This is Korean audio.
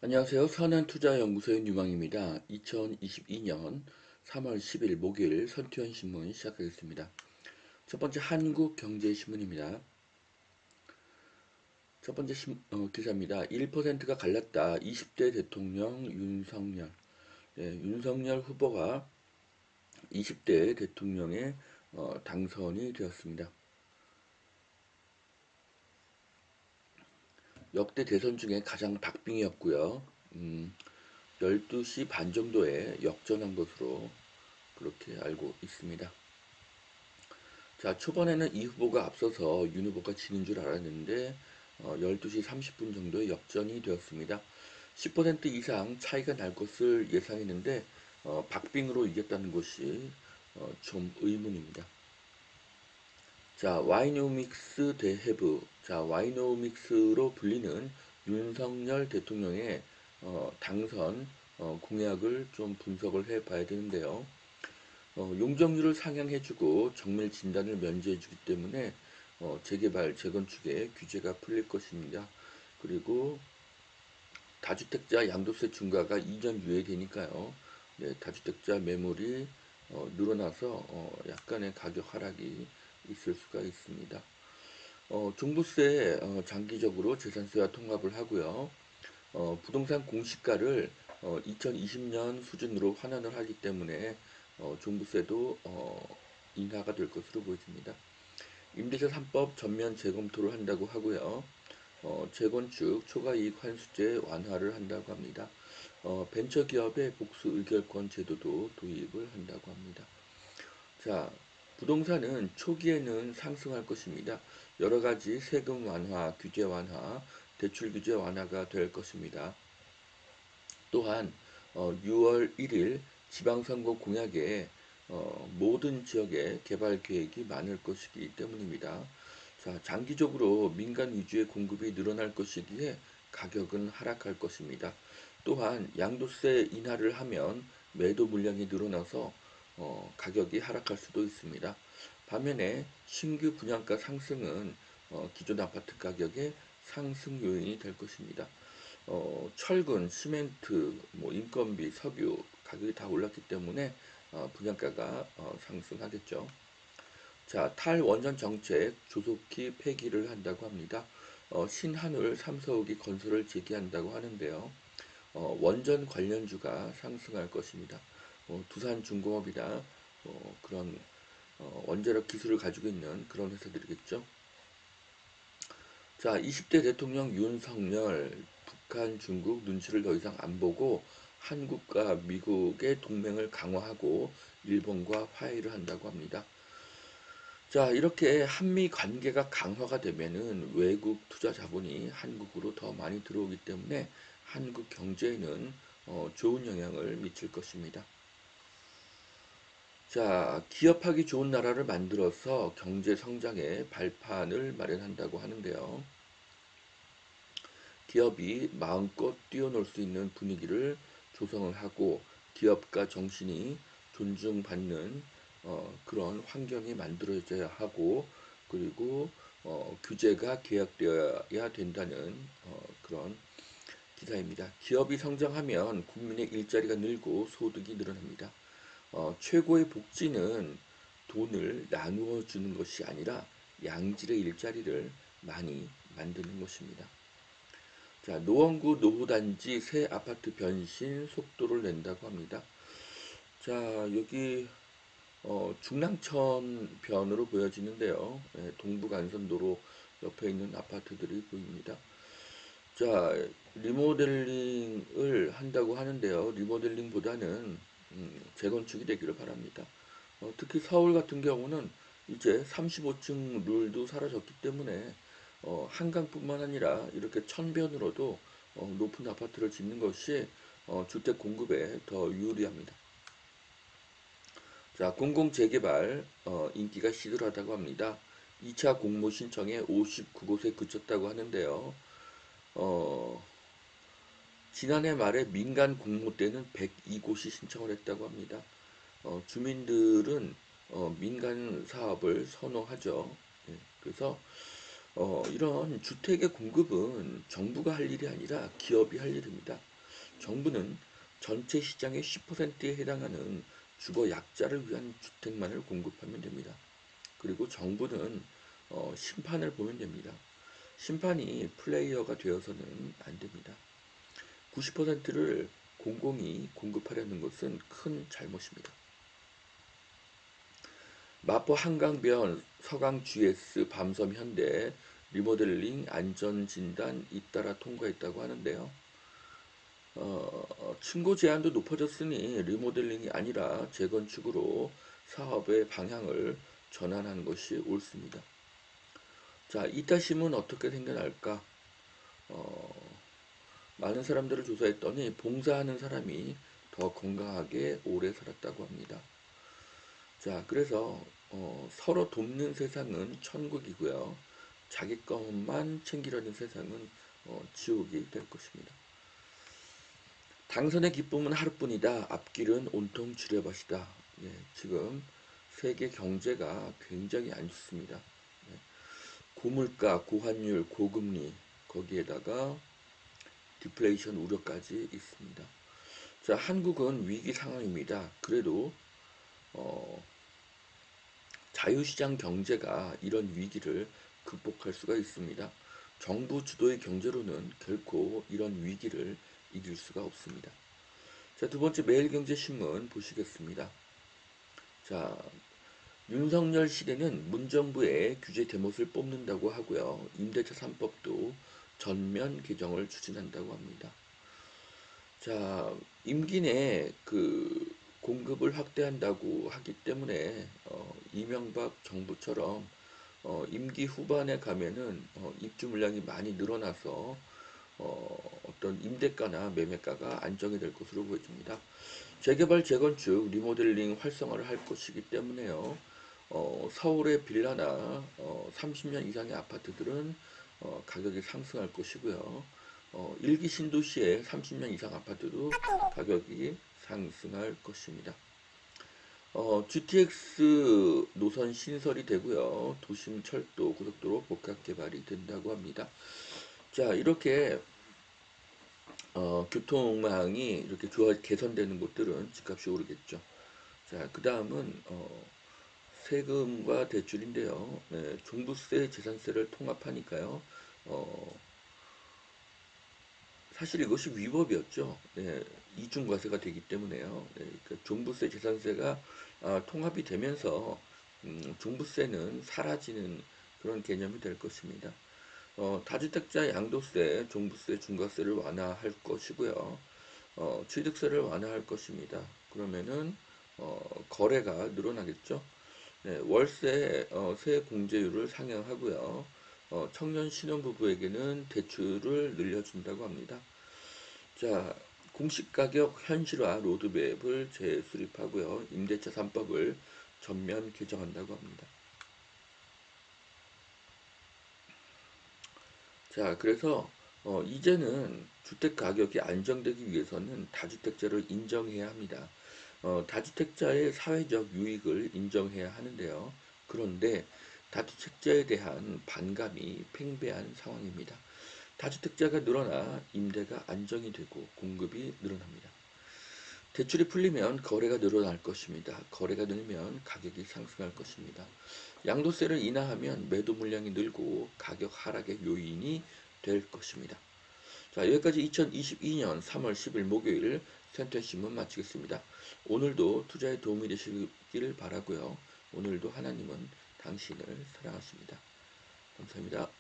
안녕하세요. 선한투자연구소의 유망입니다. 2022년 3월 10일 목요일 선투현 신문 시작하겠습니다. 첫 번째 한국경제신문입니다. 첫 번째 기사입니다. 1%가 갈랐다. 20대 대통령 윤석열. 윤석열 후보가 20대 대통령에 당선이 되었습니다. 역대 대선 중에 가장 박빙이었고요. 12시 반 정도에 역전한 것으로 그렇게 알고 있습니다. 자, 초반에는 이 후보가 앞서서 윤 후보가 지는 줄 알았는데 12시 30분 정도에 역전이 되었습니다. 10% 이상 차이가 날 것을 예상했는데 박빙으로 이겼다는 것이 좀 의문입니다. 자, 와이노믹스 대해부. 자, 와이노믹스로 불리는 윤석열 대통령의 당선 공약을 좀 분석을 해 봐야 되는데요. 용적률을 상향해주고 정밀 진단을 면제해주기 때문에 재개발, 재건축에 규제가 풀릴 것입니다. 그리고 다주택자 양도세 중과가 2년 유예되니까요. 네, 다주택자 매물이 늘어나서 약간의 가격 하락이 있을 수가 있습니다. 종부세 장기적으로 재산세와 통합을 하고요. 부동산 공시가를 2020년 수준으로 환원을 하기 때문에 종부세도 인하가 될 것으로 보여집니다. 임대차 3법 전면 재검토를 한다고 하고요. 재건축 초과이익 환수제 완화를 한다고 합니다. 벤처기업의 복수 의결권 제도도 도입을 한다고 합니다. 자, 부동산은 초기에는 상승할 것입니다. 여러 가지 세금 완화, 규제 완화, 대출 규제 완화가 될 것입니다. 또한 6월 1일 지방선거 공약에 모든 지역에 개발 계획이 많을 것이기 때문입니다. 자, 장기적으로 민간 위주의 공급이 늘어날 것이기에 가격은 하락할 것입니다. 또한 양도세 인하를 하면 매도 물량이 늘어나서 가격이 하락할 수도 있습니다. 반면에 신규 분양가 상승은 기존 아파트 가격의 상승 요인이 될 것입니다. 철근, 시멘트, 뭐 인건비, 석유 가격이 다 올랐기 때문에 분양가가 상승하겠죠. 자, 탈원전 정책 조속히 폐기를 한다고 합니다. 신한울, 삼서욱이 건설을 재개한다고 하는데요. 원전 관련주가 상승할 것입니다. 두산중공업이나 그런 원자력 기술을 가지고 있는 그런 회사들이겠죠. 자, 20대 대통령 윤석열, 북한, 중국 눈치를 더 이상 안 보고 한국과 미국의 동맹을 강화하고 일본과 화해를 한다고 합니다. 자, 이렇게 한미 관계가 강화가 되면은 외국 투자 자본이 한국으로 더 많이 들어오기 때문에 한국 경제에는 좋은 영향을 미칠 것입니다. 자, 기업하기 좋은 나라를 만들어서 경제 성장의 발판을 마련한다고 하는데요. 기업이 마음껏 뛰어놀 수 있는 분위기를 조성을 하고 기업가 정신이 존중받는 그런 환경이 만들어져야 하고 그리고 규제가 개혁되어야 된다는 그런 기사입니다. 기업이 성장하면 국민의 일자리가 늘고 소득이 늘어납니다. 최고의 복지는 돈을 나누어 주는 것이 아니라 양질의 일자리를 많이 만드는 것입니다. 자, 노원구 노후단지 새 아파트 변신 속도를 낸다고 합니다. 자, 여기 중랑천 변으로 보여지는데요. 동부간선도로 옆에 있는 아파트들이 보입니다. 자, 리모델링을 한다고 하는데요. 리모델링보다는 재건축이 되기를 바랍니다. 특히 서울 같은 경우는 이제 35층 룰도 사라졌기 때문에 한강뿐만 아니라 이렇게 천변으로도 높은 아파트를 짓는 것이 주택 공급에 더 유리합니다. 자, 공공재개발 인기가 시들하다고 합니다. 2차 공모 신청에 59곳에 그쳤다고 하는데요. 어, 지난해 말에 민간 공모 때는 102곳이 신청을 했다고 합니다. 주민들은 민간 사업을 선호하죠. 예, 그래서 이런 주택의 공급은 정부가 할 일이 아니라 기업이 할 일입니다. 정부는 전체 시장의 10%에 해당하는 주거 약자를 위한 주택만을 공급하면 됩니다. 그리고 정부는 심판을 보면 됩니다. 심판이 플레이어가 되어서는 안 됩니다. 90%를 공공이 공급하려는 것은 큰 잘못입니다. 마포 한강변, 서강 GS, 밤섬 현대 리모델링 안전진단 잇따라 통과했다고 하는데요. 층고 제한도 높아졌으니 리모델링이 아니라 재건축으로 사업의 방향을 전환하는 것이 옳습니다. 자, 이따심은 어떻게 생겨날까? 많은 사람들을 조사했더니 봉사하는 사람이 더 건강하게 오래 살았다고 합니다. 자, 그래서 서로 돕는 세상은 천국이고요. 자기 것만 챙기려는 세상은 지옥이 될 것입니다. 당선의 기쁨은 하루뿐이다. 앞길은 온통 지뢰밭이다. 네, 지금 세계 경제가 굉장히 안 좋습니다. 네, 고물가, 고환율, 고금리 거기에다가 디플레이션 우려까지 있습니다. 자, 한국은 위기 상황입니다. 그래도 자유시장 경제가 이런 위기를 극복할 수가 있습니다. 정부 주도의 경제로는 결코 이런 위기를 이길 수가 없습니다. 자, 두 번째 매일경제신문 보시겠습니다. 자, 윤석열 시대는 문정부의 규제 대못을 뽑는다고 하고요. 임대차 3법도 전면 개정을 추진한다고 합니다. 자, 임기 내 공급을 확대한다고 하기 때문에 이명박 정부처럼 임기 후반에 가면은 입주 물량이 많이 늘어나서 어떤 임대가나 매매가가 안정이 될 것으로 보여집니다. 재개발, 재건축, 리모델링 활성화를 할 것이기 때문에요. 서울의 빌라나 30년 이상의 아파트들은 가격이 상승할 것이고요. 일기 신도시의 30년 이상 아파트도 가격이 상승할 것입니다. GTX 노선 신설이 되고요. 도심 철도, 고속도로 복합 개발이 된다고 합니다. 자, 이렇게 교통망이 이렇게 개선되는 곳들은 집값이 오르겠죠. 자, 그 다음은 세금과 대출인데요. 네, 종부세, 재산세를 통합하니까요. 사실 이것이 위법이었죠. 네, 이중과세가 되기 때문에요. 네, 그러니까 종부세, 재산세가 통합이 되면서 종부세는 사라지는 그런 개념이 될 것입니다. 다주택자 양도세, 종부세, 중과세를 완화할 것이고요. 취득세를 완화할 것입니다. 그러면은 거래가 늘어나겠죠. 네, 월세 세 공제율을 상향하고요. 청년 신혼부부에게는 대출을 늘려준다고 합니다. 자, 공시가격 현실화 로드맵을 재수립하고요. 임대차 3법을 전면 개정한다고 합니다. 자, 그래서 이제는 주택 가격이 안정되기 위해서는 다주택자를 인정해야 합니다. 다주택자의 사회적 유익을 인정해야 하는데요. 그런데 다주택자에 대한 반감이 팽배한 상황입니다. 다주택자가 늘어나 임대가 안정이 되고 공급이 늘어납니다. 대출이 풀리면 거래가 늘어날 것입니다. 거래가 늘면 가격이 상승할 것입니다. 양도세를 인하하면 매도 물량이 늘고 가격 하락의 요인이 될 것입니다. 자, 여기까지 2022년 3월 10일 목요일 센터신문 마치겠습니다. 오늘도 투자에 도움이 되시길 바라고요. 오늘도 하나님은 당신을 사랑하십니다. 감사합니다.